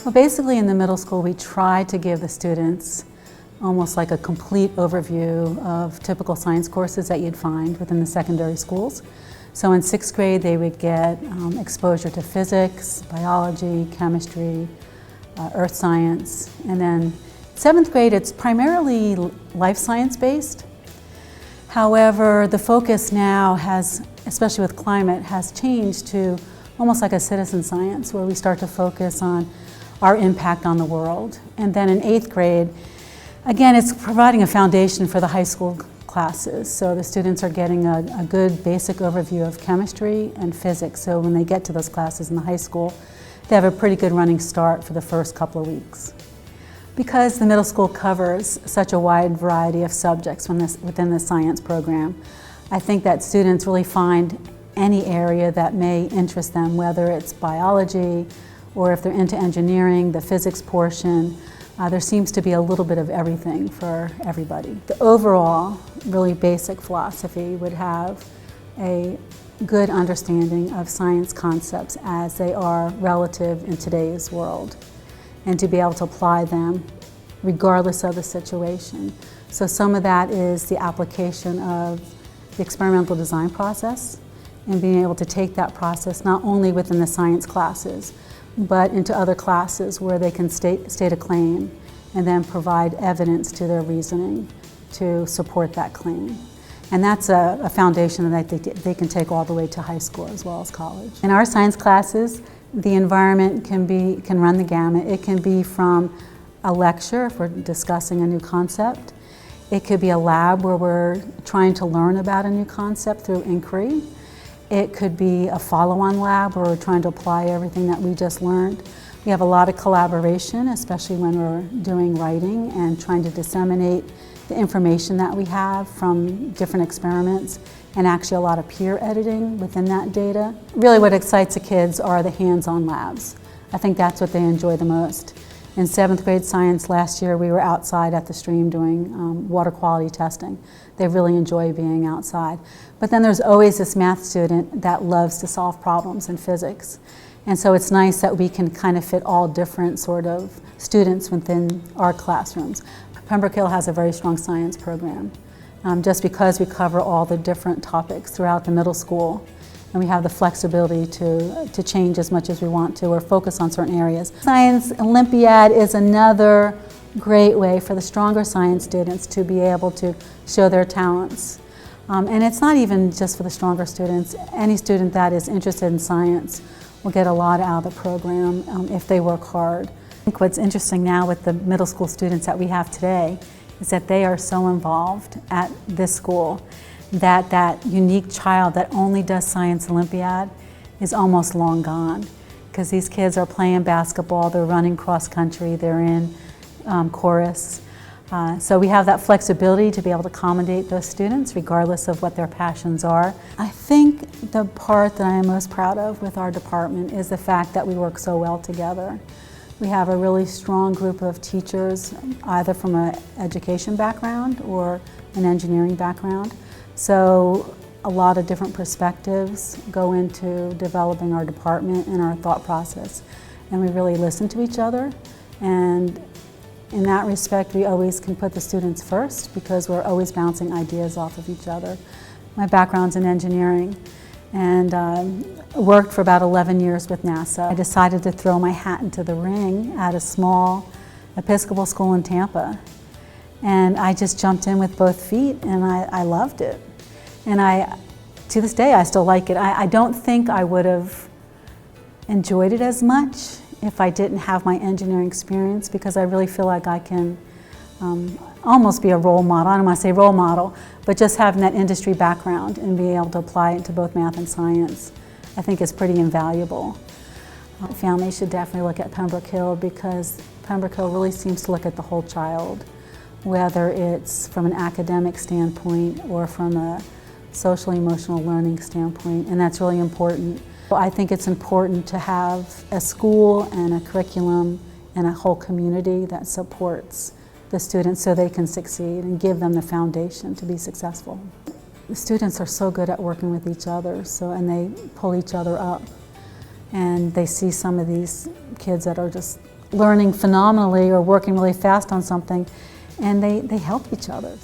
Well, basically in the middle school we try to give the students almost like a complete overview of typical science courses that you'd find within the secondary schools. So in 6th grade they would get exposure to physics, biology, chemistry, earth science, and then 7th grade it's primarily life science based. However, the focus now has, especially with climate, has changed to almost like a citizen science where we start to focus on our impact on the world. And then in 8th grade, again, it's providing a foundation for the high school classes. So the students are getting a good basic overview of chemistry and physics. So when they get to those classes in the high school, they have a pretty good running start for the first couple of weeks. Because the middle school covers such a wide variety of subjects within the science program, I think that students really find any area that may interest them, whether it's biology or if they're into engineering, the physics portion. There seems to be a little bit of everything for everybody. The overall, really basic philosophy would have a good understanding of science concepts as they are relative in today's world, and to be able to apply them regardless of the situation. So some of that is the application of the experimental design process and being able to take that process not only within the science classes, but into other classes where they can state a claim and then provide evidence to their reasoning to support that claim. And that's a foundation that they can take all the way to high school as well as college. In our science classes, the environment can run the gamut. It can be from a lecture if we're discussing a new concept. It could be a lab where we're trying to learn about a new concept through inquiry. It could be a follow-on lab where we're trying to apply everything that we just learned. We have a lot of collaboration, especially when we're doing writing and trying to disseminate the information that we have from different experiments, and actually a lot of peer editing within that data. Really what excites the kids are the hands-on labs. I think that's what they enjoy the most. In 7th grade science last year, we were outside at the stream doing water quality testing. They really enjoy being outside. But then there's always this math student that loves to solve problems in physics. And so it's nice that we can kind of fit all different sort of students within our classrooms. Pembroke Hill has a very strong science program, just because we cover all the different topics throughout the middle school. And we have the flexibility to change as much as we want to or focus on certain areas. Science Olympiad is another great way for the stronger science students to be able to show their talents. And it's not even just for the stronger students. Any student that is interested in science will get a lot out of the program if they work hard. I think what's interesting now with the middle school students that we have today is that they are so involved at this school that that unique child that only does Science Olympiad is almost long gone, because these kids are playing basketball, they're running cross country, they're in chorus. So we have that flexibility to be able to accommodate those students regardless of what their passions are. I think the part that I am most proud of with our department is the fact that we work so well together. We have a really strong group of teachers, either from an education background or an engineering background. So a lot of different perspectives go into developing our department and our thought process. And we really listen to each other. And in that respect, we always can put the students first because we're always bouncing ideas off of each other. My background's in engineering and worked for about 11 years with NASA. I decided to throw my hat into the ring at a small Episcopal school in Tampa. And I just jumped in with both feet and I loved it. And to this day, I still like it. I don't think I would have enjoyed it as much if I didn't have my engineering experience, because I really feel like I can almost be a role model. I don't want to say role model, but just having that industry background and being able to apply it to both math and science, I think is pretty invaluable. Families should definitely look at Pembroke Hill, because Pembroke Hill really seems to look at the whole child, whether it's from an academic standpoint or from a social emotional learning standpoint, and that's really important. I think it's important to have a school and a curriculum and a whole community that supports the students so they can succeed and give them the foundation to be successful. The students are so good at working with each other, and they pull each other up. And they see some of these kids that are just learning phenomenally or working really fast on something, and they help each other.